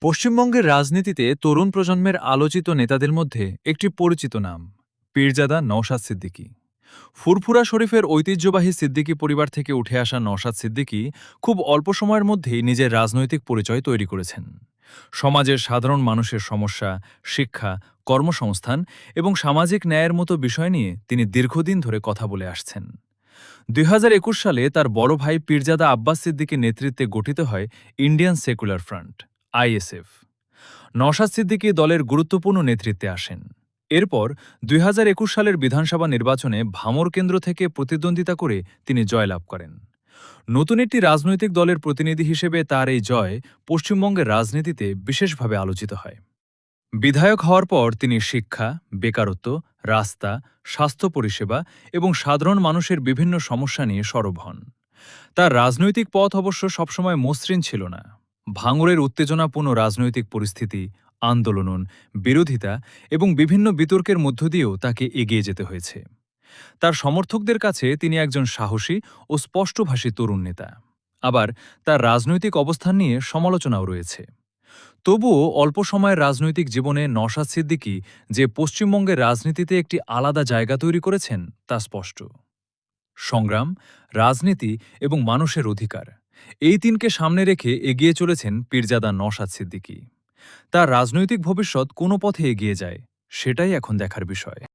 পশ্চিমবঙ্গের রাজনীতিতে তরুণ প্রজন্মের আলোচিত নেতাদের মধ্যে একটি পরিচিত নাম পীরজাদা নওশাদ সিদ্দিকী। ফুরফুরা শরীফের ঐতিহ্যবাহী সিদ্দিকী পরিবার থেকে উঠে আসা নওশাদ সিদ্দিকী খুব অল্প সময়ের মধ্যেই নিজের রাজনৈতিক পরিচয় তৈরি করেছেন। সমাজের সাধারণ মানুষের সমস্যা, শিক্ষা, কর্মসংস্থান এবং সামাজিক ন্যায়ের মতো বিষয় নিয়ে তিনি দীর্ঘদিন ধরে কথা বলে আসছেন। ২০২১ সালে তার বড় ভাই পীরজাদা আব্বাস সিদ্দিকীর নেতৃত্বে গঠিত হয় Indian secular front ISF. Naushad Siddiqui দলের গুরুত্বপূর্ণ নেতৃত্বে আসেন। এরপর ২০২১ সালের বিধানসভা নির্বাচনে ভামর কেন্দ্র থেকে প্রতিদ্বন্দ্বিতা করে তিনি জয়লাভ করেন। নতুন একটি রাজনৈতিক দলের প্রতিনিধি হিসেবে তার এই জয় পশ্চিমবঙ্গের রাজনীতিতে বিশেষভাবে আলোচিত হয়। বিধায়ক হওয়ার পর তিনি শিক্ষা, বেকারত্ব, রাস্তা, স্বাস্থ্য পরিষেবা এবং সাধারণ মানুষের বিভিন্ন সমস্যা নিয়ে সরব হন। তার রাজনৈতিক পথ অবশ্য সবসময় মসৃণ ছিল না। ভাঙড়ের উত্তেজনাপূর্ণ রাজনৈতিক পরিস্থিতি, আন্দোলন, বিরোধিতা এবং বিভিন্ন বিতর্কের মধ্য দিয়েও তাকে এগিয়ে যেতে হয়েছে। তার সমর্থকদের কাছে তিনি একজন সাহসী ও স্পষ্টভাষী তরুণ নেতা। আবার তার রাজনৈতিক অবস্থান নিয়ে সমালোচনাও রয়েছে। তবুও অল্প সময়ের রাজনৈতিক জীবনে নওশাদ সিদ্দিকী যে পশ্চিমবঙ্গের রাজনীতিতে একটি আলাদা জায়গা তৈরি করেছেন তা স্পষ্ট। সংগ্রাম, রাজনীতি এবং মানুষের অধিকার, এই তিনকে সামনে রেখে এগিয়ে চলেছেন পীরজাদা নওশাদ সিদ্দিকী। তার রাজনৈতিক ভবিষ্যৎ কোনো পথে এগিয়ে যায়, সেটাই এখন দেখার বিষয়।